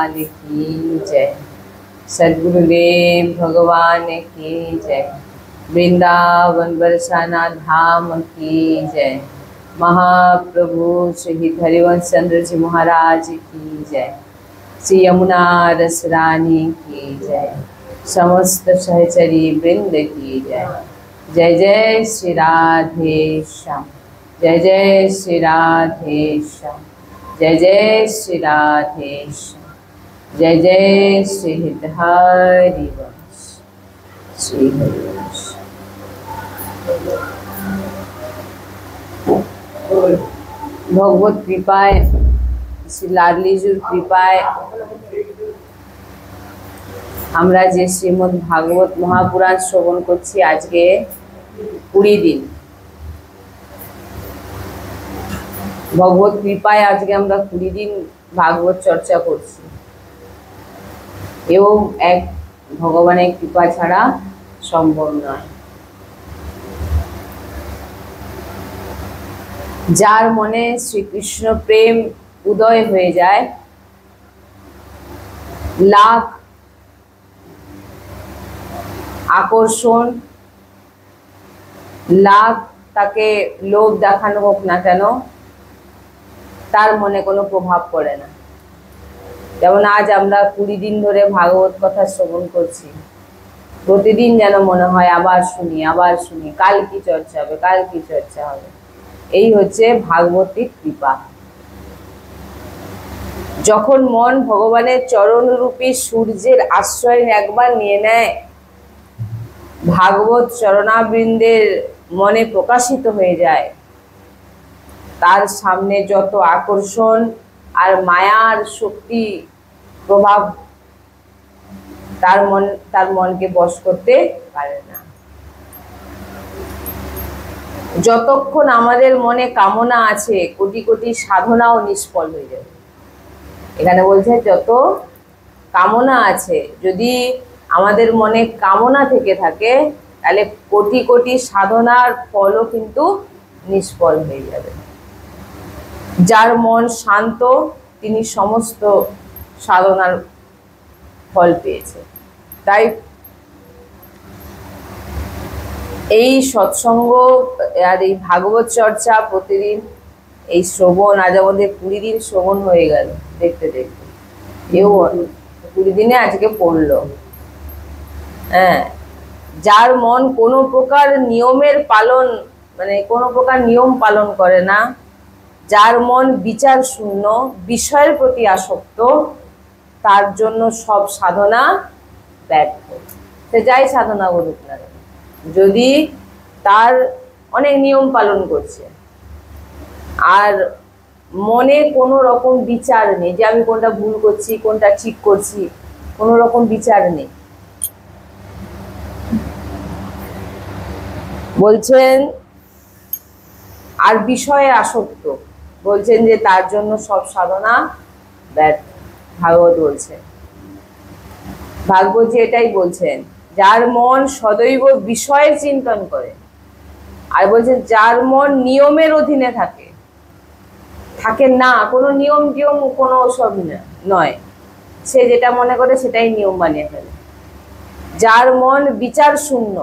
लाल की जय। सद्गुरुदेव भगवान की जय। वृंदावन बरसाना धाम की जय। महाप्रभु श्री हरिवंश चंद्र जी महाराज की जय। श्री यमुना रस रानी की जय। समस्त सहचरी वृंद की जय। जय जय श्री राधे श्याम। जय जय श्री राधे श्याम। जय जय श्री राधे श्याम। जय जय श्री हरिवंश। श्री हरिवंश। भगवत कृपाয় শ্রী লাডলিজুর কৃপায় আমরা যে শ্রীমদ্ ভাগবত মহাপুরাণ শ্রবণ করছি আজকে 20 দিন। ভগবত কৃপায় আজকে আমরা 20 দিন ভাগবত চর্চা করছি এবং এক ভগবানের কৃপা ছাড়া সম্ভব নয়। যার মনে শ্রীকৃষ্ণ প্রেম উদয় হয়ে যায়, লাখ আকর্ষণ, লাখ তাকে লোভ দেখানো হোক না কেন, তার মনে কোনো প্রভাব পড়ে না। যেমন আজ আমরা 20 দিন ধরে ভাগবত কথা শ্রবণ করছি, প্রতিদিন যেন মনে হয় আবার শুনি আবার শুনি, কাল কি চর্চা হবে, কাল কি চর্চা হবে। এই হচ্ছে ভাগবতিক কৃপা। যখন মন ভগবানের চরণরূপী সূর্যের আশ্রয় একবার নিয়ে নেয়, ভাগবত চরণাবৃন্দের মনে প্রকাশিত হয়ে যায়, তার সামনে যত আকর্ষণ আর মায়ার শক্তি প্রভাব তার মনকে বশ করতে পারে না। যতক্ষণ আমাদের মনে কামনা আছে, কোটি কোটি সাধনাও নিষ্ফল হয়ে যাবে। এখানে বলছে যত কামনা আছে, যদি আমাদের মনে কামনা থেকে থাকে তাহলে কোটি কোটি সাধনার ফলও কিন্তু নিষ্ফল হয়ে যাবে। যার মন শান্ত তিনি সমস্ত সাধনার ফল পেয়েছে। তাই এই সৎসঙ্গ আর এই ভাগবত চর্চা প্রতিদিন এই শ্রবণ, আজ আমাদের 20 দিন শ্রবণ হয়ে গেল দেখতে দেখতে। এও 20 দিনে আজকে পড়লো। হ্যাঁ, যার মন কোনো প্রকার নিয়মের পালন, মানে কোনো প্রকার নিয়ম পালন করে না, যার মন বিচার শূন্য, বিষয়ের প্রতি আসক্ত, তার জন্য সব সাধনা ব্যর্থ। সে যাই সাধনা করুক না, যদি তার অনেক নিয়ম পালন করছে আর মনে কোনো রকম বিচার নেই যে আমি কোনটা ভুল করছি কোনটা ঠিক করছি, কোনো রকম বিচার নেই, বলছেন আর বিষয়ে আসক্ত, বলছেন যে তার জন্য সব সাধনা ব্যর্থ। ভাগবত বলছে, ভাগবত যে এটাই বলছেন, যার মন সদৈব বিষয়ের চিন্তন করে, আর বলছেন যার মন নিয়মের অধীনে থাকে না, কোনো নিয়ম টিয়ম কোনো সব নয়, সে যেটা মনে করে সেটাই নিয়ম বানিয়ে ফেলে। যার মন বিচার শূন্য,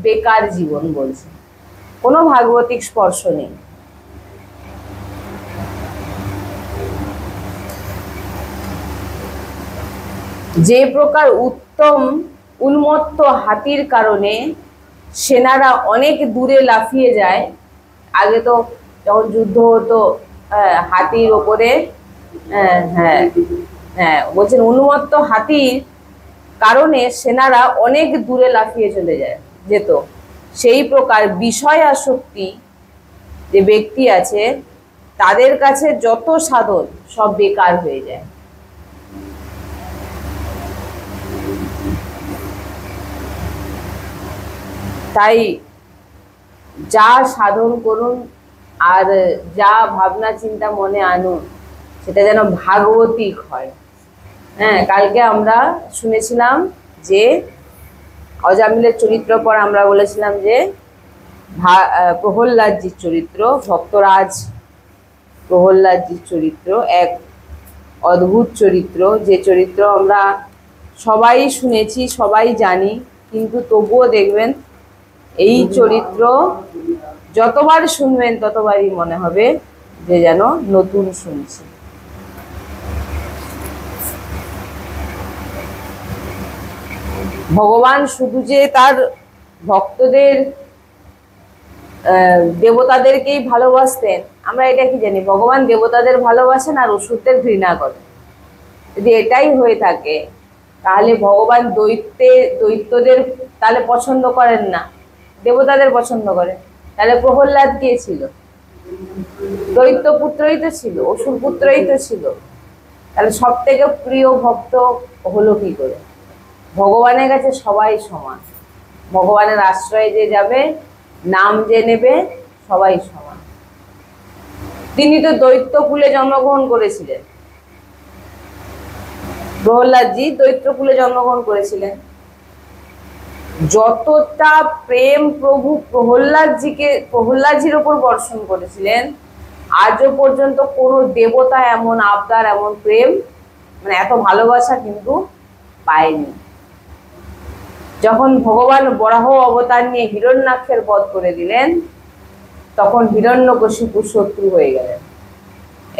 বেকার জীবন, বলছে কোনো ভাগবতিক স্পর্শ নেই। যে প্রকার উত্তম উন্মত্ত হাতির কারণে সেনারা অনেক দূরে লাফিয়ে যায়। আগে তো যখন যুদ্ধ হতো হাতির ওপরে, হ্যাঁ বলছেন উন্মত্ত হাতির কারণে সেনারা অনেক দূরে লাফিয়ে চলে যেত, সেই প্রকার বিষয় আসক্তি যে ব্যক্তি আছে তাদের কাছে যত সাধন সব বেকার হয়ে যায়। তাই যা সাধন করুন আর যা ভাবনা চিন্তা মনে আনুন সেটা যেন ভাগবতিক হয়। হ্যাঁ, কালকে আমরা শুনেছিলাম যে অজামিলের চরিত্র পর আমরা বলেছিলাম যে প্রহ্লাদজির চরিত্র, ভক্তরাজ প্রহ্লাদজির চরিত্র এক অদ্ভুত চরিত্র, যে চরিত্র আমরা সবাই শুনেছি, সবাই জানি, কিন্তু তবুও দেখবেন এই চরিত্র যতবার শুনবেন ততবারই মনে হবে যে যেন নতুন শুনছি। ভগবান শুধু যে তার ভক্তদের দেবতাদেরকেই ভালোবাসতেন আমরা এটা কি জানি? ভগবান দেবতাদের ভালোবাসেন আর অসুরদের ঘৃণা করেন। যদি এটাই হয়ে থাকে তাহলে ভগবান দৈত্যদের তাহলে পছন্দ করেন না, দেবতাদের পছন্দ করেন। তাহলে প্রহ্লাদ কে ছিল? দৈত্য পুত্রই তো ছিল, অসুর পুত্রই তো ছিল। তাহলে সব থেকে প্রিয় ভক্ত হলো কি করে? ভগবানের কাছে সবাই সমান। ভগবানের আশ্রয়ে যে যাবে, নাম যে নেবে, সবাই সমান। তিনি তো দৈত্য কুলে জন্মগ্রহণ করেছিলেন, প্রহ্লাদজি দৈত্য কুলে জন্মগ্রহণ করেছিলেন। যতটা প্রেম প্রভু প্রহ্লাদজির ওপর বর্ষণ করেছিলেন, আজও পর্যন্ত কোনো দেবতা এমন আবদার, এমন প্রেম, মানে এত ভালোবাসা কিন্তু পায়নি। যখন ভগবান বরাহ অবতার নিয়ে হিরণ্যাক্ষের বধ করে দিলেন, তখন হিরণ্যকশিপু শত্রু হয়ে গেলেন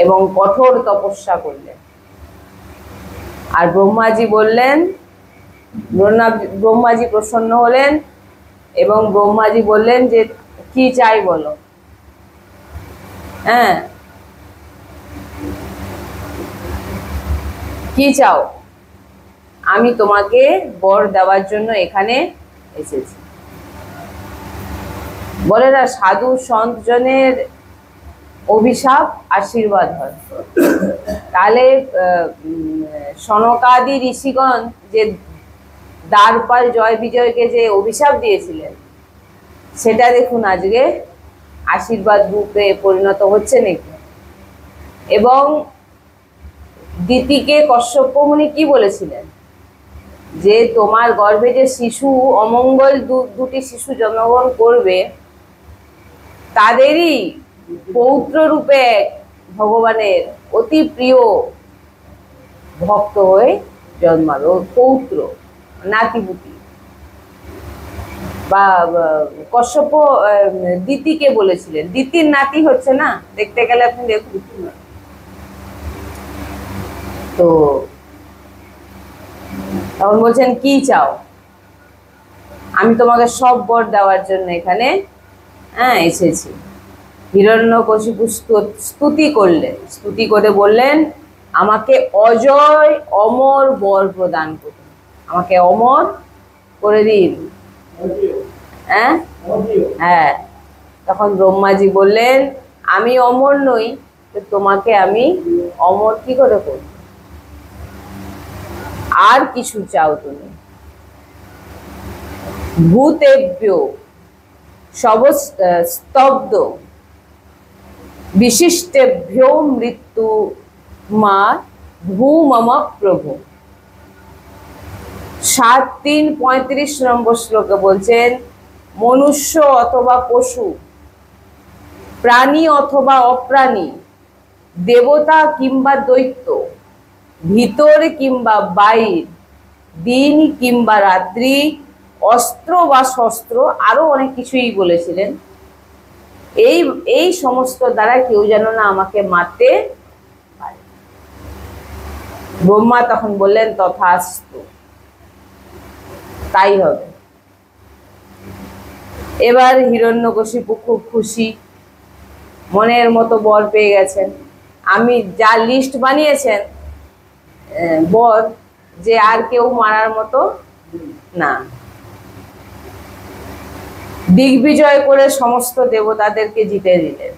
এবং কঠোর তপস্যা করলেন। আর ব্রহ্মাজি বললেন, ব্রহ্মাজি প্রসন্ন হলেন এবং ব্রহ্মাজি বললেন যে কি চাই বলো। হ্যাঁ, কি চাও? আমি তোমাকে বর দেওয়ার জন্য এখানে এসেছি। বলে না, সাধু সন্তজনের অভিশাপ আশীর্বাদ হয়। তাহলে সনকাদি ঋষিগণ যে দ্বারপাল জয় বিজয়কে যে অভিশাপ দিয়েছিলেন, সেটা দেখুন আজকে আশীর্বাদ রূপে পরিণত হচ্ছে নাকি। এবং দিতিকে কশ্যপ মুনি কি বলেছিলেন? যে তোমার গর্ভে যে শিশু, অমঙ্গল দুটি শিশু জন্মগ্রহণ করবে, তাদেরই পৌত্র রূপে ভগবানের অতি প্রিয় ভক্ত হয়ে জন্মালো। পৌত্র, নাতিপুতি। বা কশ্যপ দিতিকে বলেছিলেন, দিতির নাতি হচ্ছে না, দেখতে গেলে আপনি দেখুন। তো তখন বলছেন কি চাও? আমি তোমাকে সব বর দেওয়ার জন্য এখানে এসেছি। হিরণ্যকশিপু স্তুতি করলেন, স্তুতি করে বললেন, আমাকে অজয় অমর বর প্রদান করুন, আমাকে অমর করে দিন। হ্যাঁ, তখন ব্রহ্মাজি বললেন, আমি অমর নই, তো তোমাকে আমি অমর কি করে করব? আর কিছু চাও তুমি? ভূতেভ্য স্তব্ধ বিশিষ্টেভ্য মৃত্যু মা ভূমম প্রভু। 7:3:35 নম্বর শ্লোকে বলছেন, মনুষ্য অথবা পশু, প্রাণী অথবা অপ্রাণী, দেবতা কিংবা দৈত্য, ভিতর কিংবা বাইর, দিন কিংবা রাত্রি, অস্ত্র বা শস্ত্র, আরো অনেক কিছুই বলেছিলেন। এই সমস্ত দ্বারা কেউ যেন না আমাকে মারতে পারে। ব্রহ্মা তখন বললেন, তথাস্তু, তাই হবে। এবার হিরণ্যকশিপু খুব খুশি, মনের মতো বর পেয়ে গেছেন। আমি যা লিস্ট বানিয়েছেন বর, যে আর কেউ মারার মতো না। দিগ্বিজয় করে সমস্ত দেবতাদেরকে জিতে দিলেন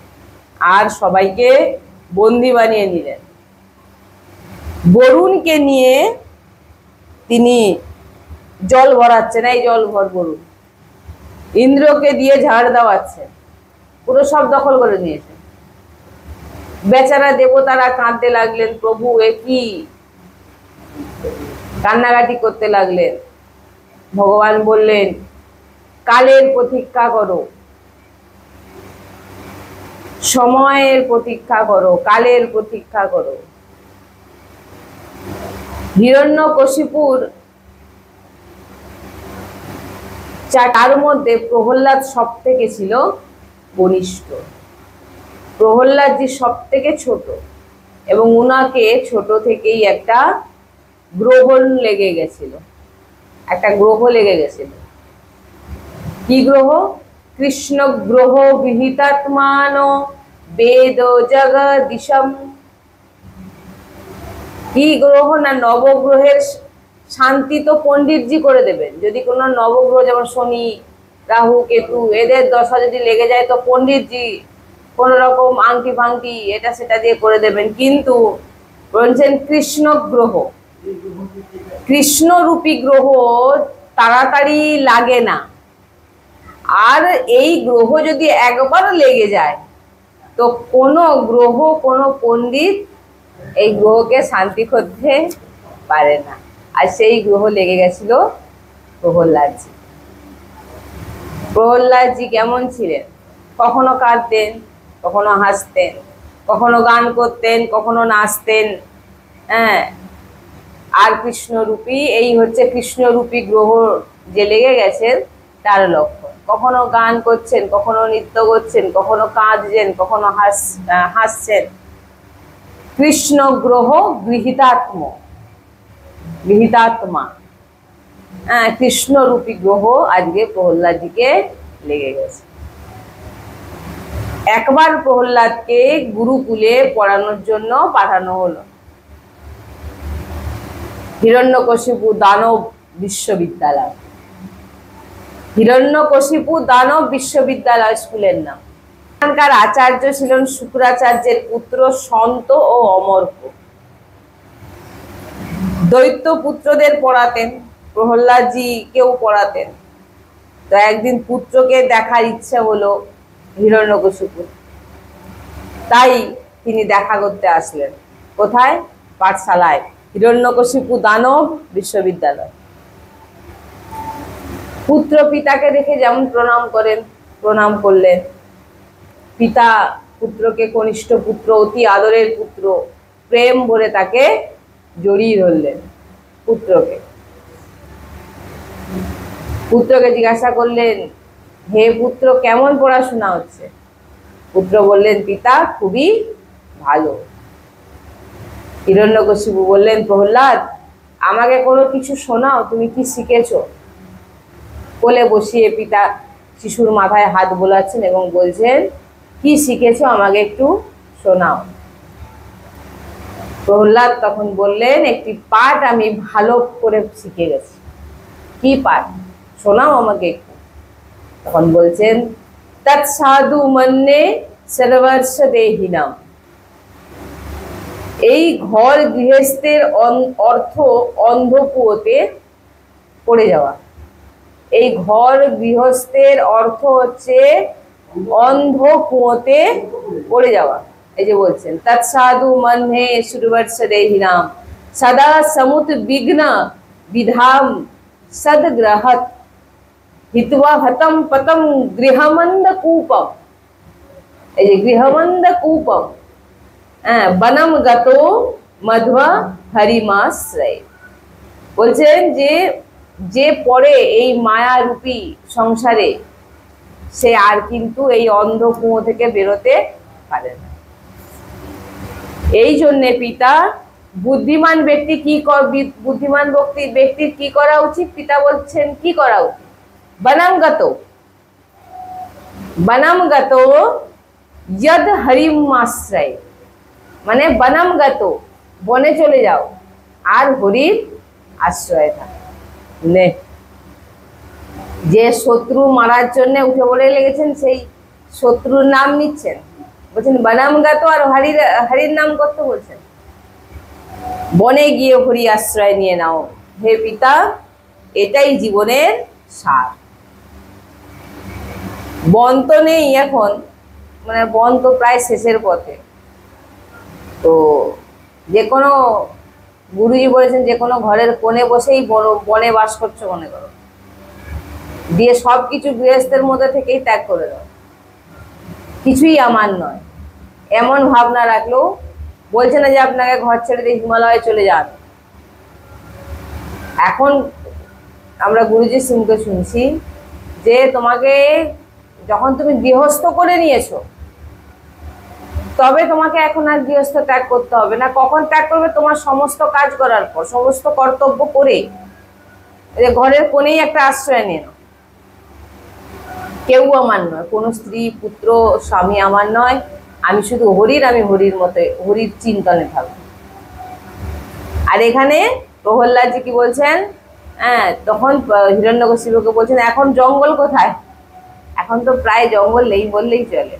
আর সবাইকে বন্দী বানিয়ে নিলেন। বরুণকে নিয়ে তিনি জল ভরাচ্ছেন, এই জল ভর বরুণ। ইন্দ্রকে দিয়ে ঝাড় দেওয়াচ্ছেন, পুরো সব দখল করে নিয়েছেন। বেচারা দেবতারা কাঁদতে লাগলেন, প্রভু এ কি, কান্নাকাটি করতে লাগলেন। ভগবান বললেন, কালের প্রতীক্ষা করো, সময়ের প্রতীক্ষা করো, কালের প্রতীক্ষা করো। হিরণ্যকশিপুর তার মধ্যে প্রহ্লাদ সব থেকে ছিল কনিষ্ঠ। প্রহ্লাদজি সব থেকে ছোট, এবং উনাকে ছোট থেকেই একটা গ্রহণ লেগে গেছিল, একটা গ্রহ লেগে গেছিল। কি গ্রহ? কৃষ্ণ গ্রহ বিহিতাত্মান বেদ জগদিশম। কি গ্রহ? না নবগ্রহের শান্তি তো পণ্ডিতজি করে দেবেন। যদি কোনো নবগ্রহ যেমন শনি, রাহু, কেতু এদের দশা যদি লেগে যায় তো পণ্ডিতজি কোন রকম আংটি ফাংটি এটা সেটা দিয়ে করে দেবেন। কিন্তু বলছেন কৃষ্ণ গ্রহ, কৃষ্ণ রূপী গ্রহ তাড়াতাড়ি লাগে না। আর এই গ্রহ যদি একবার লেগে যায় তো কোনো গ্রহ, কোনো পণ্ডিত এই গ্রহকে শান্তি করতে পারে না। আর সেই গ্রহ লেগে গেছিল প্রহ্লাদজি। প্রহ্লাদজি কেমন ছিলেন? কখনো কাঁদতেন, কখনো হাসতেন, কখনো গান করতেন, কখনো নাচতেন। হ্যাঁ, আর কৃষ্ণরূপী, এই হচ্ছে কৃষ্ণরূপী গ্রহ যে লেগে গেছে তার লক্ষণ। কখনো গান করছেন, কখনো নৃত্য করছেন, কখনো কাঁদছেন, কখনো হাসছেন। কৃষ্ণ গ্রহ গৃহীতাত্মা, হ্যাঁ, কৃষ্ণরূপী গ্রহ আজকে প্রহ্লাদজিকে লেগে গেছে। একবার প্রহ্লাদকে গুরুকুলে পড়ানোর জন্য পাঠানো হলো, হিরণ্যকশিপু দানব বিশ্ববিদ্যালয়। হিরণ্যকশিপু দানব বিশ্ববিদ্যালয় স্কুলের নাম। এখানকার আচার্য ছিলেন শুক্রাচার্যের পুত্র সন্ত ও অমর্ক। দৈত্য পুত্রদের পড়াতেন, প্রহ্লাদজিকেও পড়াতেন। তো একদিন পুত্রকে দেখার ইচ্ছা হলো হিরণ্যকশিপুর, তাই তিনি দেখা করতে আসলেন। কোথায়? পাঠশালায়, হিরণ্যকশিপু দানব বিশ্ববিদ্যালয়। পুত্র পিতাকে দেখে যেমন প্রণাম করেন, প্রণাম করলেন। পিতা পুত্রকে, কনিষ্ঠ পুত্র, অতি আদরের পুত্র, প্রেম ভরে তাকে জড়িয়ে ধরলেন। পুত্রকে জিজ্ঞাসা করলেন, হে পুত্র, কেমন পড়াশোনা হচ্ছে? পুত্র বললেন, পিতা খুবই ভালো। হিরণ্যকশিপু বললেন, প্রহ্লাদ, আমাকে কোনো কিছু শোনাও, তুমি কি শিখেছো? কোলে বসিয়ে পিতা শিশুর মাথায় হাত বোলাচ্ছেন এবং বলছেন, কি শিখেছো আমাকে একটু শোনাও। প্রহ্লাদ তখন বললেন, একটি পাঠ আমি ভালো করে শিখে গেছি। কি পাঠ? শোনাও আমাকে একটু। তখন বলছেন, তৎ সাধু মন্যে সর্বস্ব দেহিনাম। এই ঘর গৃহস্থের অর্থ অন্ধকুয়োতে পড়ে যাওয়া। এই ঘর গৃহস্থের অর্থ হচ্ছে অন্ধকুয়োতে পড়ে যাওয়া। এই যে বলছেন, তৎ সাধু মন্যে সর্বস্ব দেহিনাম সদা সমুত বিঘ্ন বিধাম সদগ্রহৎ হিত্বা হতম পতম গৃহমন্দ কূপম। এই যে গৃহমন্দ কূপম, হ্যাঁ, বনম গতো মধ্বা হরিমাশ্রয়। বলছেন যে পড়ে এই মায়ারূপী সংসারে, সে আর কিন্তু এই অন্ধ কুয়ো থেকে বেরোতে পারে না। এই জন্যে পিতা, বুদ্ধিমান ব্যক্তি বুদ্ধিমান ব্যক্তির কি করা উচিত? পিতা বলছেন কি করা উচিত? বনমগত যদ হরিম আশ্রয়, মানে বনমগত, বনে চলে যাও আর হরির আশ্রয় থাক। যে শত্রু মারার জন্য উঠে পড়ে লেগেছেন, সেই শত্রুর নাম নিচ্ছেন, বলছেন বনমগত, আর হরির নাম করতে বলছেন। বনে গিয়ে হরি আশ্রয় নিয়ে নাও হে পিতা, এটাই জীবনের সার। বন তো নেই এখন, মানে বন তো প্রায় শেষের পথে। তো যে কোনো, গুরুজি বলেছেন, যে কোনো ঘরের কোণে বসেই বনে বাস করছো মনে করো, দিয়ে সবকিছু গৃহস্থের মধ্যে থেকেই ত্যাগ করে দাও, কিছুই আমার নয়, এমন ভাবনা রাখলেও বলছে না যে আপনাকে ঘর ছেড়ে দিয়ে হিমালয়ে চলে যান, এখন আমরা গুরুজির মুখে শুনছি যে তোমাকে যখন তুমি গৃহস্থ করে নিয়েছো, তবে তোমাকে এখন আর গৃহস্থ ত্যাগ করতে হবে না। কখন ত্যাগ করবে? তোমার সমস্ত কাজ করার পর, সমস্ত কর্তব্য করে ঘরের কোণেই একটা আশ্রয় নিয়ে নাও। কেউ আমার নয়, কোনো স্ত্রী পুত্র স্বামী আমার নয়, আমি শুধু হরির, আমি হরির মতে হরির চিন্তনে থাকবো। আর এখানে প্রহ্লাদজি কি বলছেন? হ্যাঁ, তখন হিরণ্যকশিপুকে বলছেন এখন জঙ্গল কোথায়? এখন তো প্রায় জঙ্গল নেই বললেই চলে।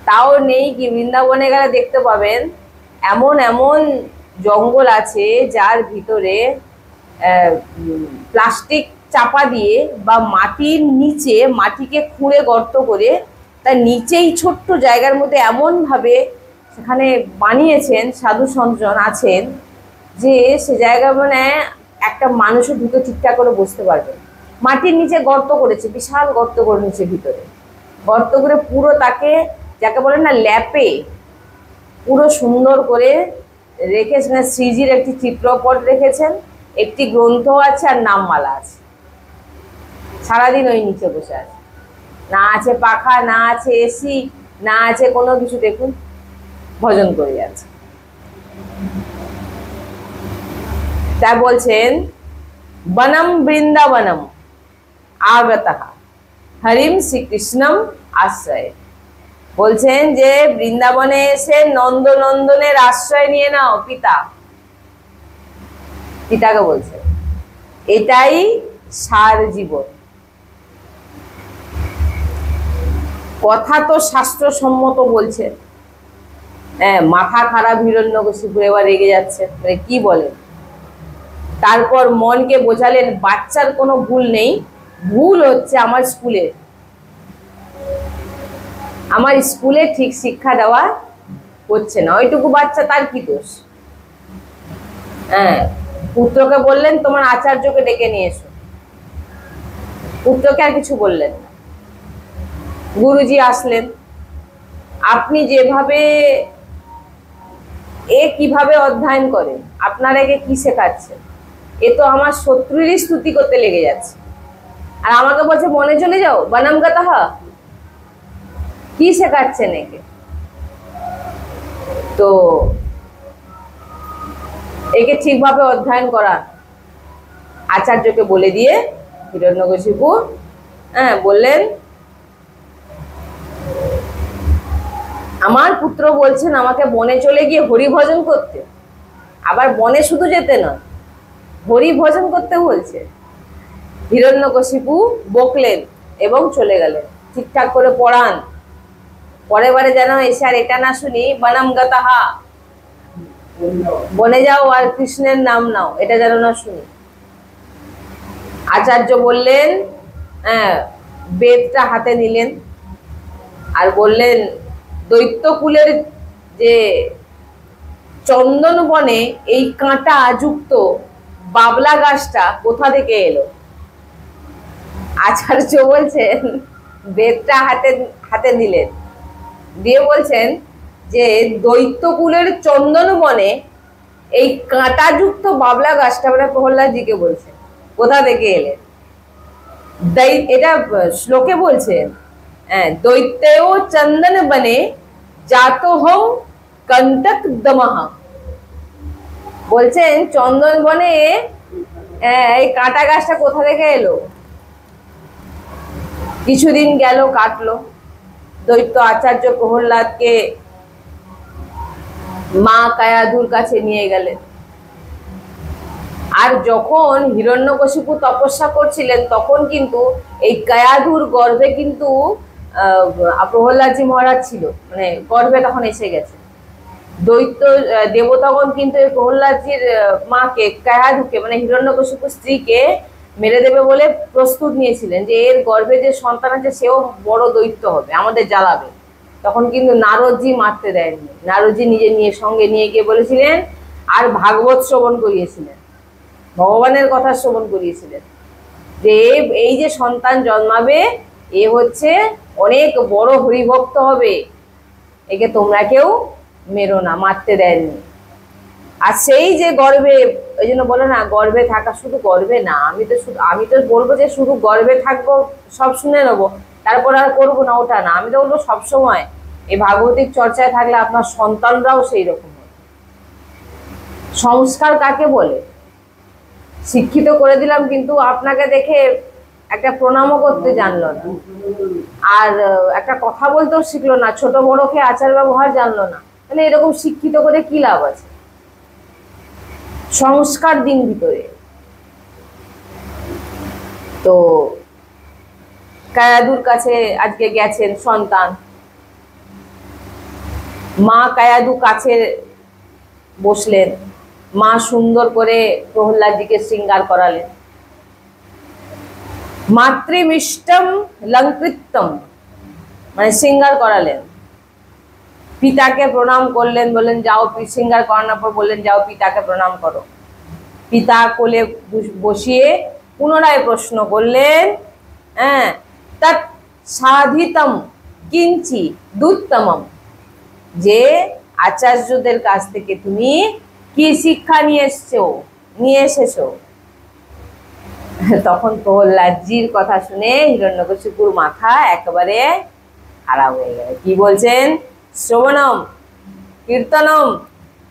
তাও নেই কি, বৃন্দাবনে গেলে দেখতে পাবেন এমন এমন জঙ্গল আছে যার ভিতরে প্লাস্টিক চাপা দিয়ে বা মাটির নিচে মাটিকে খুঁড়ে গর্ত করে তার নিচেই ছোট্ট জায়গার মধ্যে এমন ভাবে সেখানে বানিয়েছেন সাধু সন্তজন আছেন যে সে জায়গা মানে একটা মানুষও ঢুকে ঠিকঠাক করে বসতে পারবে। মাটির নিচে গর্ত করেছে, বিশাল গর্ত করে নিচে, ভিতরে গর্ত করে পুরো তাকে যাকে বলে না ল্যাপে পুরো সুন্দর করে রেখেছেন। শ্রীজির একটি চিত্রপট রেখেছেন, একটি গ্রন্থ আছে আর নামমালা আছে। সারাদিন ওই নিচে বসে আছে, না আছে পাখা, না আছে এসি, না আছে কোনো কিছু। দেখুন ভজন করে যাচ্ছে। তা বলছেন বনম বৃন্দাবনম আগতঃ হরিম শ্রীকৃষ্ণম আশ্রয়। বলছেন যে বৃন্দাবনে এসে নন্দনন্দনের আশ্রয় নিয়ে নাও। পিতাকে বলছে এটাই সার জীবন। কথা তো শাস্ত্রসম্মত বলছে। হ্যাঁ, মাথা খারাপ হিরণ্যকশিপু এবার রেগে যাচ্ছে, মানে কি বলে। তারপর মনকে বোঝালেন বাচ্চার কোনো ভুল নেই, ভুল হচ্ছে আমার স্কুলে। আমার স্কুলে ঠিক শিক্ষা দেওয়া হচ্ছে না, ওইটুকু বাচ্চা, তার কি দোষ? হ্যাঁ, পুত্রকে বললেন তোমার আচার্যকে ডেকে নিয়ে এসো। পুত্রকে আর কিছু বললেন না। গুরুজি আসলেন। আপনি যেভাবে কিভাবে অধ্যয়ন করেন, আপনার একে কি শেখাচ্ছেন? এ তো আমার শত্রুরই স্তুতি করতে লেগে যাচ্ছে, আর আমাকে বলছে মনে চলে যাও বনম গতঃ। কি শেখাচ্ছেন একে? তো একে ঠিকভাবে অধ্যয়ন করা আচার্যকে বলে দিয়ে হিরণ্যকশিপু বললেন আমার পুত্র বলছেন আমাকে বনে চলে গিয়ে হরি ভজন করতে। আবার বনে শুধু যেতে নয়, হরি ভজন করতে বলছে। হিরণ্যকশিপু বকলেন এবং চলে গেলেন। ঠিকঠাক করে পড়ান, পরের বারে যেন এসে আর এটা না শুনি বনম গতঃ, বনে যাও আর কৃষ্ণের নাম নাও, এটা যেন না শুনি। আচার্য বললেন, বেদটা হাতে নিলেন আর বললেন দৈত্যকুলের যে চন্দন বনে এই কাঁটা যুক্ত বাবলা গাছটা কোথা থেকে এলো? আচার্য বলছেন, বেদটা হাতে নিলেন, দিয়ে বলছেন যে দৈত্যকুলের চন্দন বনে এই কাঁটা যুক্ত বাবলা গাছটা, মানে প্রহ্লাদজিকে বলছেন কোথা থেকে এলেন। এটা শ্লোকে বলছেন দৈত্যেও চন্দন বনে জাতো হম কন্তক দমহ। বলছেন চন্দন বনে এই কাঁটা গাছটা কোথা থেকে এলো? কিছুদিন গেল, কাটলো। দৈত্য আচার্য প্রহ্লাদকে মা কায়াধুর কাছে নিয়ে গেলেন। আর যখন হিরণ্যকশিপু তপস্যা করছিলেন তখন কিন্তু এই কায়াধুর গর্ভে কিন্তু প্রহ্লাদজি মহারাজ ছিল, মানে গর্ভে তখন এসে গেছে। দৈত্য দেবতাগণ কিন্তু এই প্রহ্লাদজির মাকে কায়াধুকে, মানে হিরণ্যকশিপুর স্ত্রীকে মেরে দেবে বলে প্রস্তুত নিয়েছিলেন যে এর গর্ভে যে সন্তান আছে সেও বড় দৈত্য হবে, আমাদের জ্বালাবে। তখন কিন্তু নারদজি মারতে দেয়নি। নারদজি সঙ্গে নিয়ে গিয়ে বলেছিলেন আর ভাগবত শ্রবণ করিয়েছিলেন, ভগবানের কথা শ্রবণ করিয়েছিলেন যে এই যে সন্তান জন্মাবে এ হচ্ছে অনেক বড় হরিভক্ত হবে, একে তোমরা কেউ মেরো না, মারতে দেননি। আর সেই যে গর্বে, ওই জন্য বলে না গর্বে থাকা, শুধু গর্বে না, আমি তো বলবো যে শুধু গর্বে থাকবো, সব শুনে নেবো তারপর আর করবো না, ওটা না। আমি তো বলবো সবসময় এই ভাগবতিক চর্চায় থাকলে আপনার সন্তানরাও সেই রকম হবে। সংস্কার কাকে বলে? শিক্ষিত করে দিলাম কিন্তু আপনাকে দেখে একটা প্রণামও করতে জানলো না, আর একটা কথা বলতেও শিখলো না, ছোট বড়কে আচার ব্যবহার জানলো না, তাহলে এরকম শিক্ষিত করে কি লাভ আছে? সংস্কার দিন ভিতরে। তো কায়াদুর কাছে আজকে গেছেন সন্তান, মা কায়াদু কাছে বসলেন, মা সুন্দর করে প্রহ্লাদজিকে শৃঙ্গার করালেন। মাতৃমিষ্টম লঙ্কৃতম, মানে শৃঙ্গার করালেন। পিতাকে প্রণাম করলেন, বললেন যাও, শৃঙ্গার করানোর পর বললেন যাও পিতাকে প্রণাম করো। পিতা কোলে বসিয়ে পুনরায় প্রশ্ন করলেন, হ্যাঁ, তৎ সাধিতম কিঞ্চি দুত্তমম, যে আচার্যদের কাছ থেকে তুমি কি শিক্ষা নিয়ে এসেছো? তখন প্রহ্লাদজির কথা শুনে হিরণ্যকশিপুর মাথা একেবারে খারাপ হয়ে গেল। কি বলছেন? শ্রবণম কীর্তনম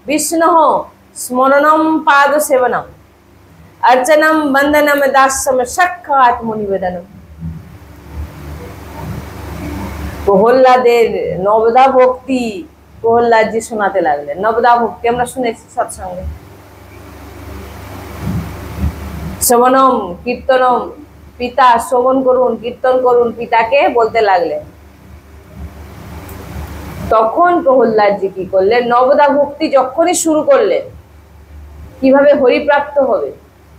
বিষ্ণুঃ স্মরণম পাদ সেবনম अर्चनम बंदनम दास्यम সাক্ষাৎ মুনিবেদনম। প্রহ্লাদের নবদা ভক্তি প্রহ্লাদজি শোনাতে লাগলেন। নবদা ভক্তি আমরা শুনেছি সৎসঙ্গে। শ্রবণম কীর্তনম, পিতা শ্রবণ করুন, কীর্তন করুন, পিতাকে বলতে লাগলেন। তখন প্রহ্লাদজি কি করলেন? নবদা ভক্তি যখনই শুরু করলেন, কিভাবে হরিপ্রাপ্ত হবে,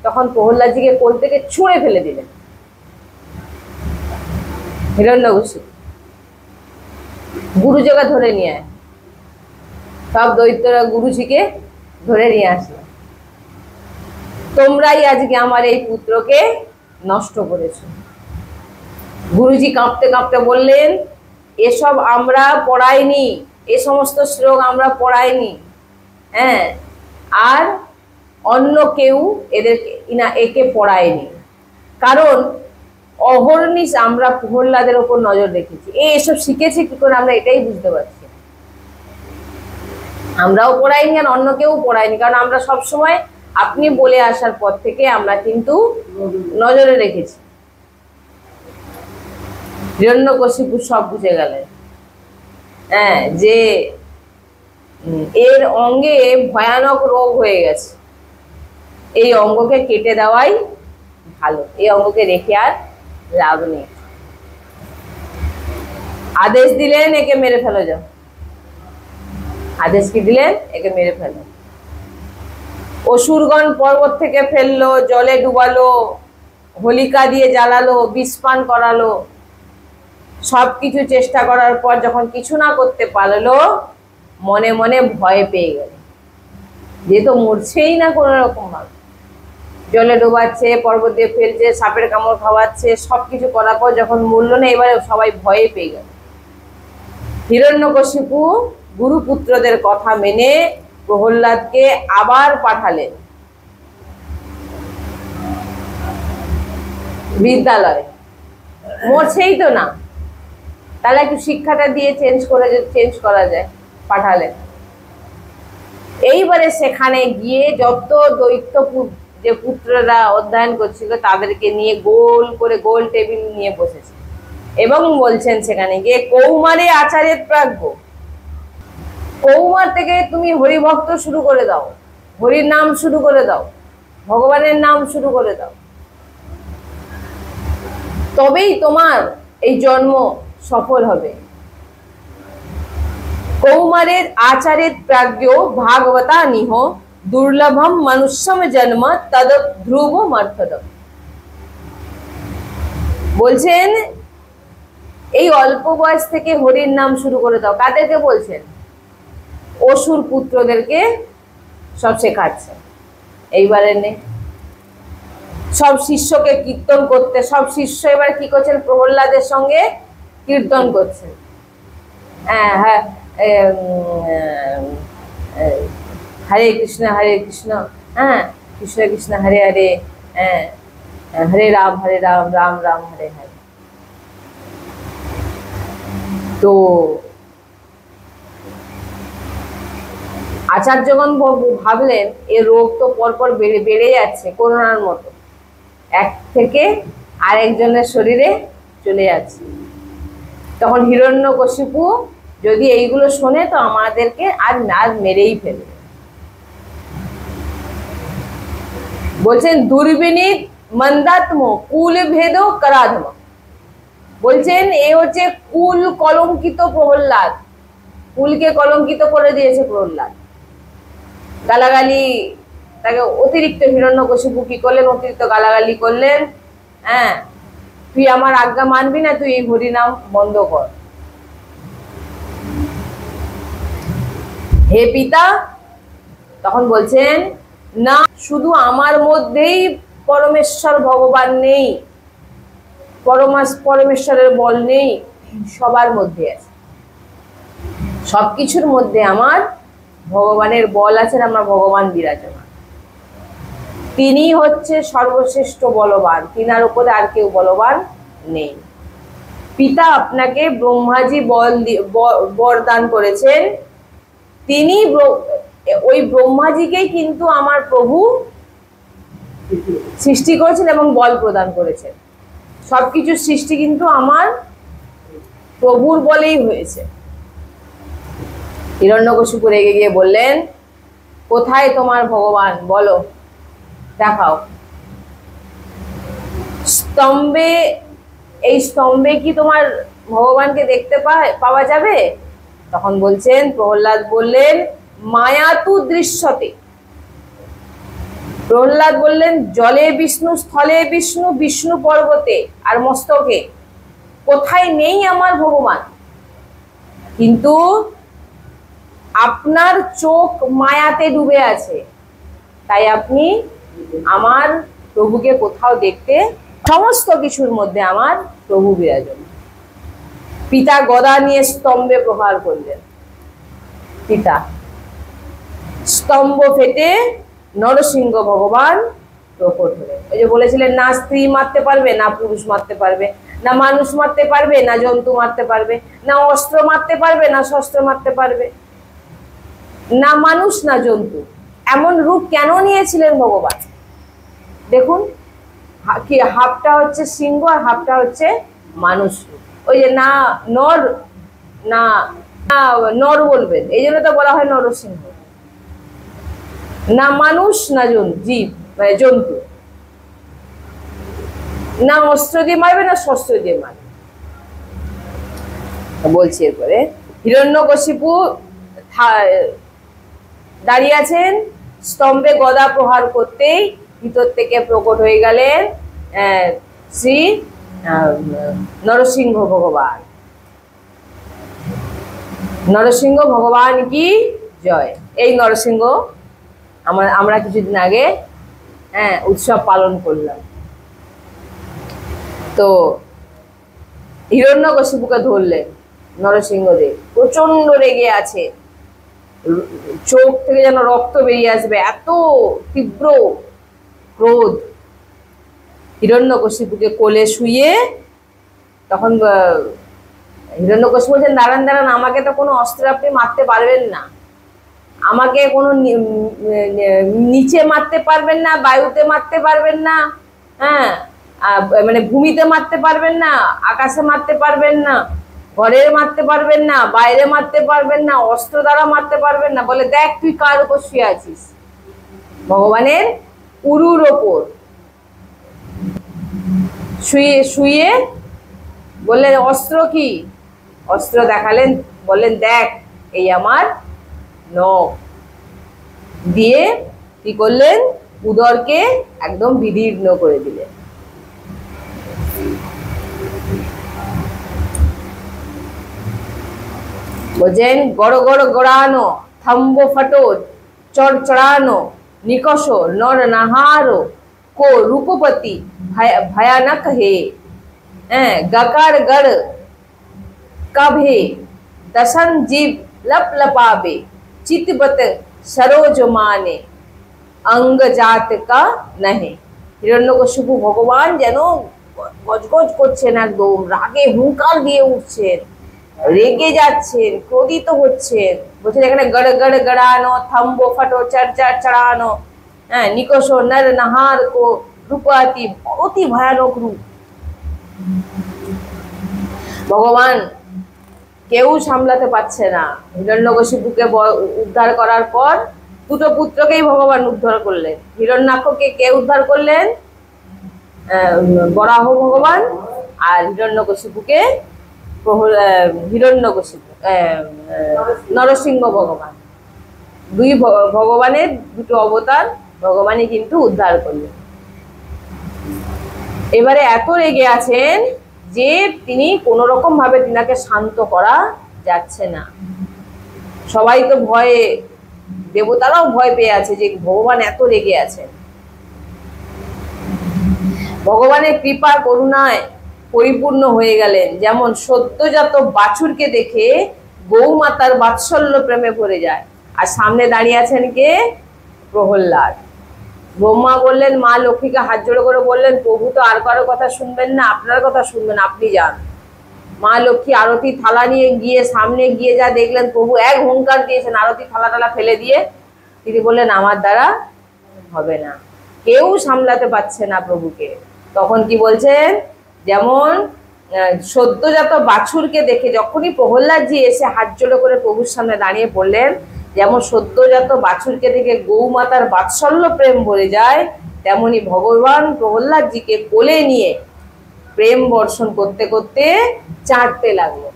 তখন প্রহ্লাদজিকে কোল থেকে ছুঁড়ে ফেলে দিলেন হিরণ্যকশিপু। গুরুজিকে ধরে নিয়ে আয়, সব দৈত্যরা গুরুজিকে ধরে নিয়ে আসলো। তোমরাই আজকে আমার এই পুত্রকে নষ্ট করেছো। গুরুজি কাঁপতে কাঁপতে বললেন, এসব আমরা পড়াইনি, এ সমস্ত শ্লোক আমরা পড়াইনি, হ্যাঁ, আর অন্য কেউ একে পড়ায়নি। কারণ অহর্নিশ আমরা প্রহ্লাদের ওপর নজর রেখেছি। এসব শিখেছি কি করে আমরা এটাই বুঝতে পারছি। আমরাও পড়াইনি আর অন্য কেউ পড়ায়নি, কারণ আমরা সবসময় আপনি বলে আসার পর থেকে আমরা কিন্তু নজরে রেখেছি। হিরণ্যকশিপু সব বুঝে গেলেন, হ্যাঁ, যে এর অঙ্গে ভয়ানক রোগ হয়ে গেছে, এই অঙ্গকে কেটে দেওয়াই ভালো, এই অঙ্গকে রেখে আর লাভ নেই। আদেশ দিলেন, একে মেরে ফেলো যাও। আদেশ কি দিলেন? একে মেরে ফেলো। অসুরগণ পর্বত থেকে ফেললো, জলে ডুবালো, হোলিকা দিয়ে জ্বালালো, বিষপান করালো, সবকিছু চেষ্টা করার পর যখন কিছু না করতে পারলো, মনে মনে ভয় পেয়ে গেল, যেহেতু মরছেই না কোনো রকম ভাবে, জলে ডোবাচ্ছে, পর্বত দিয়ে ফেলছে, সাপের কামড় খাওয়াচ্ছে, সবকিছু করার পর যখন মরল না, এবারে সবাই ভয়ে পেয়ে গেল। হিরণ্যকশিপু গুরুপুত্রদের কথা মেনে প্রহ্লাদকে আবার পাঠালেন বিদ্যালয়ে। মরছেই তো না, তাহলে একটু শিক্ষাটা দিয়ে চেঞ্জ করা যায়, পাঠালেন। এইবারে সেখানে গিয়ে যত দৈত্য যে পুত্ররা অধ্যয়ন করছিল তাদেরকে নিয়ে গোল করে গোল টেবিল নিয়ে বসেছে এবং বলছেন সেখানে গিয়ে, কৌমারে আচার্যের প্রাজ্ঞ, কৌমার থেকে তুমি হরিভক্ত শুরু করে দাও, হরির নাম শুরু করে দাও, ভগবানের নাম শুরু করে দাও, তবেই তোমার এই জন্ম সফল হবে। কৌমারের আচার্যের প্রাজ্ঞ ভাগবতা নিহ দুর্লভম মনুষ্যম জন্ম তদ ধ্রুব মর্থদম। বলছেন এই অল্প বয়স থেকে হরির নাম শুরু করে দাও। কাদেরকে বলছেন? অসুর পুত্রদেরকে সব শেখাচ্ছে। এইবারে নেই সব শিষ্যকে কীর্তন করতে, সব শিষ্য এবার কি করছেন? প্রহ্লাদের সঙ্গে কীর্তন করছেন। হ্যাঁ, हरे कृष्ण, हाँ, कृष्ण कृष्ण हरे हरे, हरे राम राम राम हरे हरे। तो আচার্যগণ ভাবলেন এ রোগ তো পরপর বেড়ে যাচ্ছে করোনার মতো, এক থেকে আরেকজনের শরীরে চলে যাচ্ছে। তখন হিরণ্যকশিপু যদি এইগুলো শোনে তো আমাদেরকে আর মেরেই ফেলবে। বলছেন দুর্বিনীত মন্দাত্ম কুল ভেদ করাধম, বলছেন এ হচ্ছে কুল কলঙ্কিত প্রহ্লাদ, কুলকে কলঙ্কিত করে দিয়েছে প্রহ্লাদ। গালাগালি, তাকে অতিরিক্ত হিরণ্যকশিপু কি করলেন, অতিরিক্ত গালাগালি করলেন। হ্যাঁ, তুই আমার আজ্ঞা মানবি না, তুই এই হরিনাম বন্ধ কর। হে পিতা, তখন বলছেন না, শুধু আমার মধ্যেই পরমেশ্বর ভগবান নেই, পরমেশ্বরের বল নেই, সবার মধ্যে আছে, সবকিছুর মধ্যে আমার ভগবানের বল আছেন, আমার ভগবান বিরাজমান। তিনি হচ্ছে সর্বশ্রেষ্ঠ বলবান, তিনার উপরে আর কেউ বলবান নেই। পিতা আপনাকে ব্রহ্মাজি বরদান করেছেন, তিনি ওই ব্রহ্মাজিকেই কিন্তু আমার প্রভু সৃষ্টি করেছেন এবং বল প্রদান করেছেন। সবকিছু সৃষ্টি কিন্তু আমার প্রভুর বলেই হয়েছে। হিরণ্যকশিপু রেগে গিয়ে বললেন, কোথায় তোমার ভগবান, বলো, দেখাও। স্তম্ভে, এই স্তম্ভে কি তোমার ভগবানকে দেখতে পাওয়া যাবে? তখন বলছেন, প্রহ্লাদ বললেন, মায়াতু দৃশ্যতে। প্রহ্লাদ বললেন, জলে বিষ্ণু, স্থলে বিষ্ণু, বিষ্ণু পর্বতে আর মস্তকে, কোথায় নেই আমার ভগবান। কিন্তু আপনার চোখ মায়াতে ডুবে আছে, তাই আপনি আমার প্রভুকে কোথাও দেখতে, সমস্ত কিছুর মধ্যে আমার প্রভু বিরাজমান। পিতা গদা নিয়ে স্তম্ভে প্রহার করলেন। পিতা স্তম্ভ ফেটে নরসিংহ ভগবান প্রকট হলেন। ওই যে বলেছিলেন, না স্ত্রী মারতে পারবে, না পুরুষ মারতে পারবে, না মানুষ মারতে পারবে, না জন্তু মারতে পারবে, না অস্ত্র মারতে পারবে, না শস্ত্র মারতে পারবে, না মানুষ না জন্তু। এমন রূপ কেন নিয়েছিলেন ভগবান? দেখুন, কি হাফটা হচ্ছে সিংহ আর হাফটা হচ্ছে মানুষ। ওই যে না নর, না নর বলবেন, এই জন্য তো বলা হয় নরসিংহ। না মানুষ না জীব, মানে জন্তু, না অস্ত্র দিয়ে মারবে, না শস্ত্র দিয়ে মারবে। বলছি এরপরে, হিরণ্যকশিপু দাঁড়িয়ে আছেন, স্তম্ভে গদা প্রহার করতেই ভিতর থেকে প্রকট হয়ে গেলেন শ্রী নরসিংহ ভগবান। নরসিংহ ভগবান কি জয়। এই নরসিংহ আমরা কিছুদিন আগে উৎসব পালন করলাম। তো হিরণ্যকশিপুকে ধরলেন নরসিংহদেব, প্রচন্ড রেগে আছে, চোখ থেকে যেন রক্ত বেরিয়ে আসবে, এত তীব্র ক্রোধ। হিরণ্যকশিপুকে কোলে শুয়ে তখন হিরণ্যকশিপু বলছেন, দাঁড়ান দাঁড়ান, আমাকে তো কোনো অস্ত্র আপনি মারতে পারবেন না, আমাকে কোনো নিচে মারতে পারবেন না, বায়ুতে মারতে পারবেন না, হ্যাঁ, মানে ভূমিতে মারতে পারবেন না, আকাশে মারতে পারবেন না, ঘরে মারতে পারবেন না, বাইরে মারতে পারবেন না, অস্ত্র দ্বারা মারতে পারবেন না। বলে, দেখ তুই কার উপর শুয়ে আছিস? ভগবানের উরুর ওপর শুয়ে বললেন, অস্ত্র কি? অস্ত্র দেখালেন, বললেন, দেখ এই আমার নখ। দিয়ে কি করলেন? উদরকে একদম বিদীর্ণ করে দিলেন। বলছেন, গড় গড় গড়ানো, থম্ব ফটো, চড় চড়ানো, নিকষ নর নাহারো, को रूपपति भयानक है, गकार गढ़ कभ है, दशन जीव लप लपावे, चितबत सरोज माने अंग जात का नहीं। হিরণ্যকশিপু ভগবান যেন গজগজ করছেন, একদম রাগে হুঙ্কার দিয়ে উঠছেন, রেগে যাচ্ছেন, ক্রোধিত হচ্ছেন। বলছেন এখানে গড় গড় গড়ানো, থাম্বো ফাটো, চড় চড় চড়ানো, হ্যাঁ, নিকোশো নর নাহার কো রূপাতি, অতি ভয়ানক রূপ। ভগবান কেউ সামলাতে পারছে না। হিরণ্যকশিপুকে উদ্ধার করার পর দুটো পুত্রকেই ভগবান উদ্ধার করলেন। হিরণ্যাক্ষকে কে উদ্ধার করলেন? বরাহ ভগবান। আর হিরণ্যকশিপুকে নরসিংহ ভগবান। দুই ভগবানের দুটো অবতার ভগবানই কিন্তু উদ্ধার করলেন। এবারে এত রেগে আছেন যে তিনি কোন রকম ভাবে তিনাকে শান্ত করা যাচ্ছে না। সবাই তো ভয়ে, দেবতারাও ভয় পেয়ে আছে যে ভগবান এত রেগে আছেন। ভগবানের কৃপা করুণায় পরিপূর্ণ হয়ে গেলেন। যেমন সদ্যজাত বাছুরকে দেখে গৌমাতার বাৎসল্য প্রেমে ভরে যায়। আর সামনে দাঁড়িয়ে আছেন কে? প্রহ্লাদ। ব্রহ্মা বললেন, মা লক্ষ্মীকে হাত জোড়ো করে বললেন, প্রভু তো আর কারো কথা শুনবেন না, আপনার কথা শুনবেন, আপনি যান। মা লক্ষ্মী আরতি থালা নিয়ে গিয়ে সামনে গিয়ে যা দেখলেন, প্রভু এক হুঙ্কার দিয়েছেন, আরতি থালা টালা ফেলে দিয়ে তিনি বললেন, আমার দ্বারা হবে না, কেউ সামলাতে পারছে না প্রভুকে। তখন কি বলছেন? যেমন সদ্যজাত বাছুরকে দেখে যখনই প্রহ্লাদজি এসে হাত জোড়ো করে প্রভুর সামনে দাঁড়িয়ে পড়লেন, যেমন সদ্যজাত বাছুরকে দেখে গৌমাতার বাৎসল্য প্রেম ভরে যায়, তেমনি ভগবান প্রহ্লাদজিকে কোলে নিয়ে প্রেম বর্ষণ করতে করতে চাটতে লাগলো।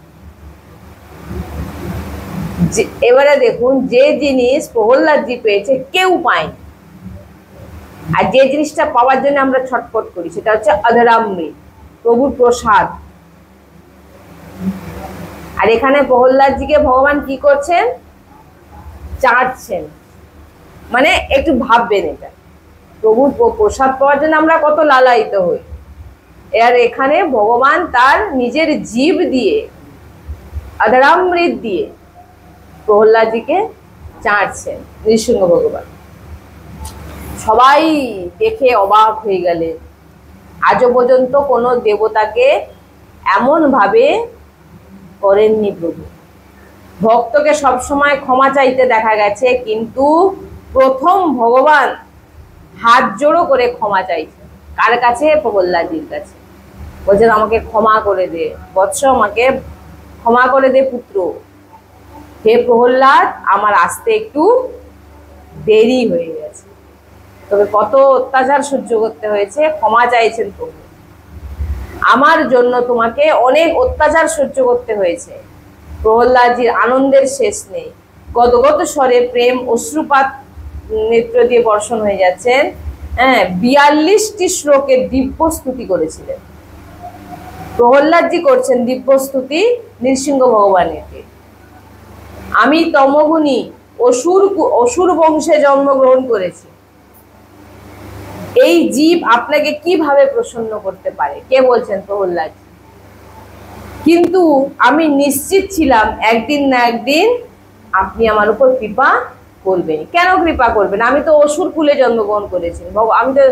এবারে দেখুন, যে জিনিস প্রহ্লাদজি পেয়েছে কেউ পায়নি, আর যে জিনিসটা পাওয়ার জন্য আমরা ছটফট করি সেটা হচ্ছে অধরামৃত, প্রভুর প্রসাদ। আর এখানে প্রহ্লাদজিকে ভগবান কি করছেন? চাটছেন। মানে একটু ভাববেন, এটা প্রভুর প্রসাদ পাওয়ার জন্য আমরা কত লালায়িত হই, আর এখানে ভগবান তার নিজের জীব দিয়ে, অধরামৃত দিয়ে প্রহ্লাদজিকে চাটছেন, নৃসিংহ ভগবান। সবাই দেখে অবাক হয়ে গেলে। আজও পর্যন্ত কোনো দেবতাকে এমন ভাবে করেননি প্রভু। ভক্তকে সবসময় ক্ষমা চাইতে দেখা গেছে, কিন্তু প্রথম ভগবান হাত জোড়ো করে ক্ষমা চাইছে। কার কাছে? প্রহ্লাদজির কাছে। বলছেন, আমাকে ক্ষমা করে দে বৎস, আমাকে ক্ষমা করে দে পুত্র। হে প্রহ্লাদ, আমার আসতে একটু দেরি হয়ে গেছে, তবে কত অত্যাচার সহ্য করতে হয়েছে, ক্ষমা চাইছেন প্রভু। আমার জন্য তোমাকে অনেক অত্যাচার সহ্য করতে হয়েছে। প্রহ্লাদজির আনন্দের শেষ নেই। গদগদ স্বরে প্রেম অশ্রুপাত নেত্র দিয়ে বর্ষণ হয়ে যাচ্ছেন। হ্যাঁ, 42টি শ্লোকের দিব্য স্তুতি করেছিলেন প্রহ্লাদজি। করছেন দিব্য স্তুতি নৃসিংহ ভগবানেরকে। আমি তমগুণী অসুর বংশে জন্মগ্রহণ করেছি, এই জীব আপনাকে কিভাবে প্রসন্ন করতে পারে? কে বলছেন? প্রহ্লাদ। কিন্তু আমি নিশ্চিত ছিলাম একদিন না একদিন আপনি আমার উপর কৃপা করবেন। কেন কৃপা করবেন? আমি তো অসুর কুলে জন্মগ্রহণ করেছি, আমি তো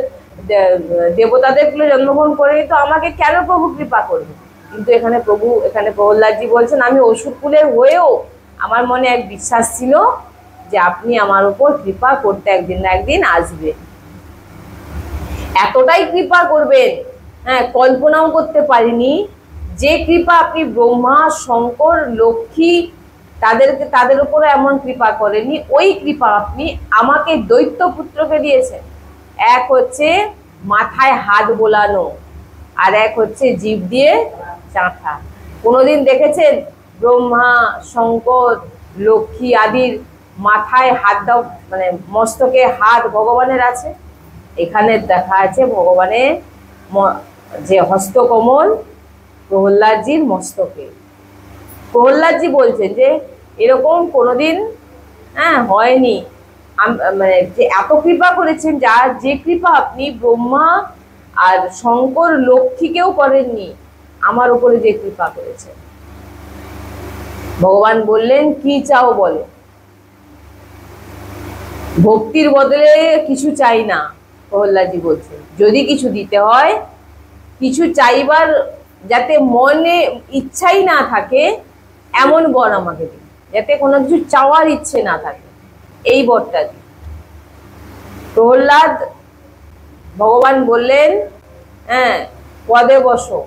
দেবতাদের কুলে জন্মগ্রহণ করি, তো আমাকে কেন প্রভু কৃপা করবেন? কিন্তু এখানে প্রহ্লাদজি বলছেন, আমি অসুর কুলের হয়েও আমার মনে এক বিশ্বাস ছিল যে আপনি আমার উপর কৃপা করতে একদিন না একদিন আসবেন। এতটাই কৃপা করবেন, হ্যাঁ, কল্পনাও করতে পারিনি। যে কৃপা আপনি ব্রহ্মা, শঙ্কর, লক্ষ্মী তাদের উপরে এমন কৃপা করেননি, ওই কৃপা আপনি আমাকে দৈত্য পুত্রকে দিয়েছেন। এক হচ্ছে মাথায় হাত বোলানো, আর এক হচ্ছে জিভ দিয়ে চাঁথা। কোনোদিন দেখেছেন ব্রহ্মা, শঙ্কর, লক্ষ্মী আদির মাথায় হাত দাও, মানে মস্তকে হাত ভগবানের আছে? এখানে দেখা আছে ভগবানের যে হস্তকমল প্রহ্লাদজির মস্তকে। প্রহ্লাদজি বলছেন যে এরকম কোনোদিন হয়নি, মানে যে এত কৃপা করেছেন, যে কৃপা আপনি ব্রহ্মা আর শঙ্কর, লক্ষ্মীকেও করেননি, আমার উপরে যে কৃপা করেছেন। ভগবান বললেন, কি চাও বলো। ভক্তির বদলে কিছু চাই না, প্রহ্লাদজি বলছেন। যদি কিছু দিতে হয়, কিছু চাইবার যাতে মনে ইচ্ছাই না থাকে এমন বর আমাকে দিন, যাতে কোনো কিছু চাওয়ার ইচ্ছে না থাকে, এই বরটা দিন। প্রহ্লাদ ভগবান বললেন, হ্যাঁ, পদে বসো,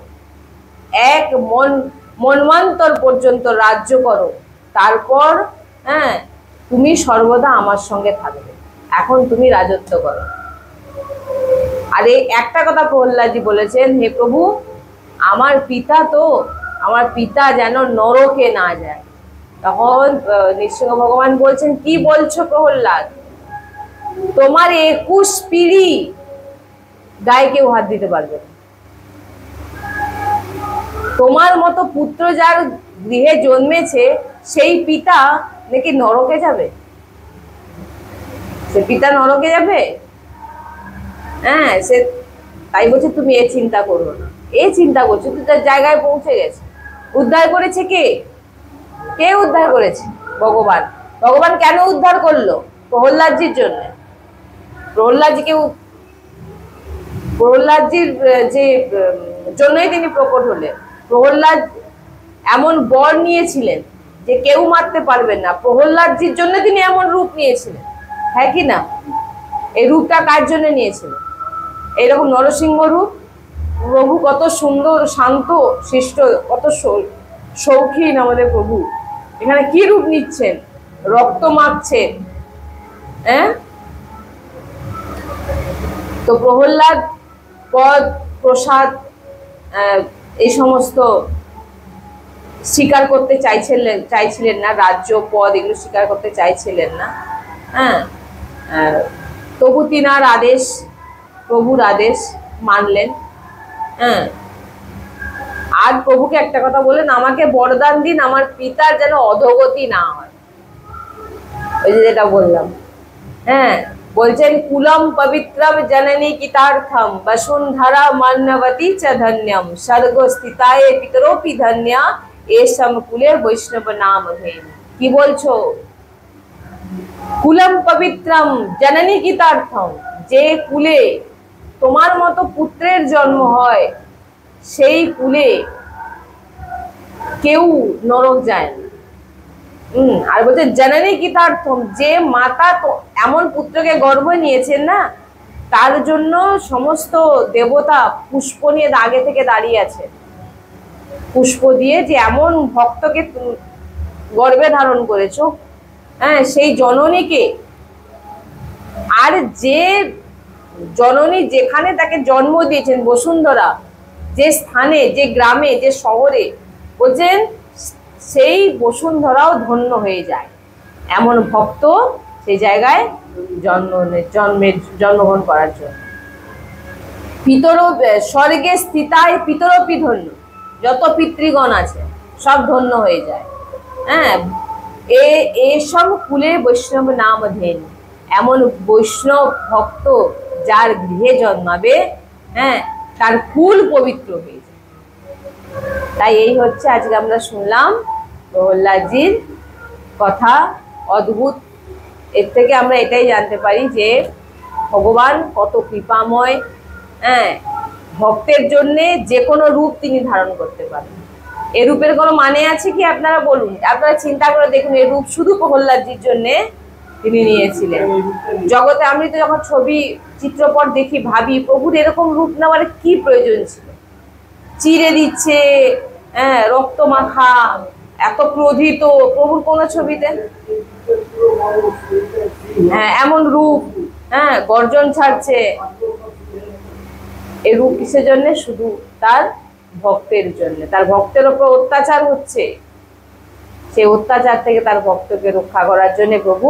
এক মন্বন্তর পর্যন্ত রাজ্য করো, তারপর হ্যাঁ তুমি সর্বদা আমার সঙ্গে থাকবে, এখন তুমি রাজত্ব করো। আর এই একটা কথা প্রহ্লাদজি বলেছেন, হে প্রভু, আমার পিতা যেন নরকে না যায়। তখন নৃসিংহ ভগবান বলছেন, কি বলছো প্রহ্লাদ, তোমার 21 পিঁড়ি গায়ে কেউ হাত দিতে পারবে না। তোমার মতো পুত্র যার গৃহে জন্মেছে সেই পিতা নাকি নরকে যাবে? সে পিতা নরকে যাবে? হ্যাঁ, সে তাই বলছে তুমি এ চিন্তা করো না। এ চিন্তা করছো, তুই তার জায়গায় পৌঁছে গেছে। উদ্ধার করেছে কে? কে উদ্ধার করেছে? ভগবান। ভগবান কেন উদ্ধার করলো? প্রহ্লাদজির জন্য। প্রহ্লাদজির যে জন্যই তিনি প্রকট হলেন। প্রহ্লাদ এমন বর নিয়েছিলেন যে কেউ মারতে পারবেন না, প্রহ্লাদজির জন্য তিনি এমন রূপ নিয়েছিলেন, হ্যাঁ কি না? এই রূপটা কার জন্য নিয়েছিলেন? এইরকম নরসিংহ রূপ। প্রভু কত সুন্দর, শান্ত, শিষ্ট, কত শৌখিন আমাদের প্রভু। এখানে কি রূপ নিচ্ছেন? রক্ত মাখছেন, হ্যাঁ? তো প্রহ্লাদ পদ, প্রসাদ, এই সমস্ত স্বীকার করতে চাইছিলেন না, রাজ্য, পদ, এগুলো স্বীকার করতে চাইছিলেন না। হ্যাঁ, তবু তিনার আদেশ, প্রভুর আদেশ মানলেন। হ্যাঁ, আর প্রভুকে একটা কথা বলেন, আমাকে বরদান দিন আমার পিতার যেন অধোগতি না হয়। ওই যে যেটা বললাম, হ্যাঁ, বলছেন কুলম পবিত্রম জননী কিতার্থম বসুন্ধরা মান্যবতী চ ধন্যম স্বর্গস্থিতায় পিতরোপি ধন্যা এসম কুলে বৈষ্ণব নাম ধেন। কি বলছো? কুলম পবিত্রম জননী কিতার্থম, যে কুলে তোমার মতো পুত্রের জন্ম হয় সেই কুলে কেউ নরক যায় না। আর বলছে জননী কিতার্থম, যে মাতা তো এমন পুত্রকে গর্ভে নিয়েছেন না, তার জন্য সমস্ত দেবতা পুষ্প নিয়ে আগে থেকে দাঁড়িয়ে আছে, পুষ্প দিয়ে, যে এমন ভক্তকে গর্ভে ধারণ করেছো, হ্যাঁ, সেই জননীকে। আর যে জননী যেখানে তাকে জন্ম দিয়েছেন, বসুন্ধরা, যে স্থানে, যে গ্রামে, যে শহরে, বলছেন সেই বসুন্ধরাও ধন্য হয়ে যায়। এমন ভক্ত সেই জায়গায় জন্মগ্রহণ করার জন্য। স্বর্গে স্থিতায় পিতরপি ধন্য, যত পিতৃগণ আছে সব ধন্য হয়ে যায়। হ্যাঁ, এসব কুলে বৈষ্ণব নাম ধেন, এমন বৈষ্ণব ভক্ত যার গৃহে জন্মাবে, হ্যাঁ, তার কুল পবিত্র হয়ে যায়। তাই এই হচ্ছে আজকে আমরা শুনলাম প্রহ্লাদজির কথা, অদ্ভুত। এর থেকে আমরা এটাই জানতে পারি যে ভগবান কত কৃপাময়। হ্যাঁ, ভক্তের জন্যে যে কোনো রূপ তিনি ধারণ করতে পারেন। এ রূপের কোনো মানে আছে কি? আপনারা বলুন, আপনারা চিন্তা করে দেখুন, এই রূপ শুধু প্রহ্লাদজির জন্যে তিনি নিয়েছিলেন। জগতে আমি তো যখন ছবি, চিত্রপট দেখি, ভাবি প্রভুর এরকম রূপ নেওয়ার কি প্রয়োজন ছিল? চিড়ে দিচ্ছে, হ্যাঁ, রক্ত মাখা, এত ক্রোধিত প্রভুর কোন ছবিতে? হ্যাঁ, এমন রূপ, হ্যাঁ, গর্জন ছাড়ছে। এই রূপ কিসের জন্য? শুধু তার ভক্তের জন্য। তার ভক্তের ওপর অত্যাচার হচ্ছে, সেই অত্যাচার থেকে তার ভক্তকে রক্ষা করার জন্য প্রভু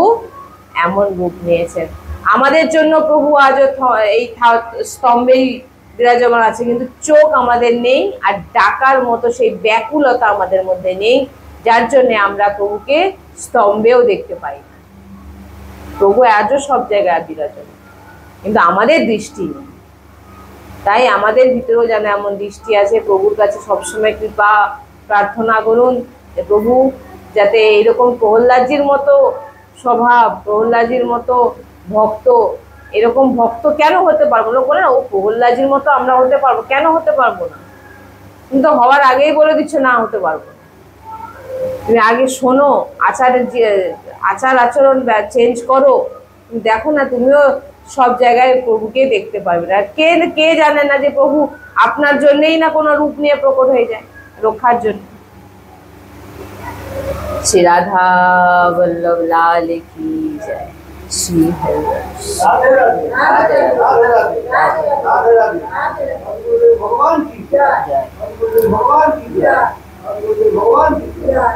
এমন রূপ নিয়েছেন। আমাদের জন্য প্রভু আজও এই স্তম্ভেই বিরাজমান আছে, কিন্তু চোখ আমাদের নেই, আর ডাকার মতো সেই ব্যাকুলতা আমাদের মধ্যে নেই, যার জন্য আমরা প্রভুকে স্তম্ভেও দেখতে পাই না। প্রভু আজও সব জায়গায় বিরাজমান, কিন্তু আমাদের দৃষ্টি নেই। তাই আমাদের ভিতরেও যেন এমন দৃষ্টি আছে। প্রভুর কাছে সবসময় কৃপা প্রার্থনা করুন, প্রভু যাতে এইরকম প্রহ্লাদজির মতো স্বভাব, প্রহ্লাদের মতো ভক্ত, এরকম ভক্ত কেন হতে পারবো? লোক বলে না ও প্রহ্লাদের মতো আমরা হতে পারবো, কেন হতে পারবো না? কিন্তু হওয়ার আগেই বলে দিচ্ছ না হতে পারবো না। তুমি আগে শোনো, আচার আচরণ চেঞ্জ করো, দেখো না তুমিও সব জায়গায় প্রভুকে দেখতে পারবে। আর কে কে জানে না যে প্রভু আপনার জন্যই না কোনো রূপ নিয়ে প্রকট হয়ে যায় রক্ষার জন্য। শ্রী রাধা বল্লভ লাল কি জয়, শ্রী হরি राधे राधे राधे राधे राधे राधे भगवान की जय, भगवान की जय, भगवान की जय।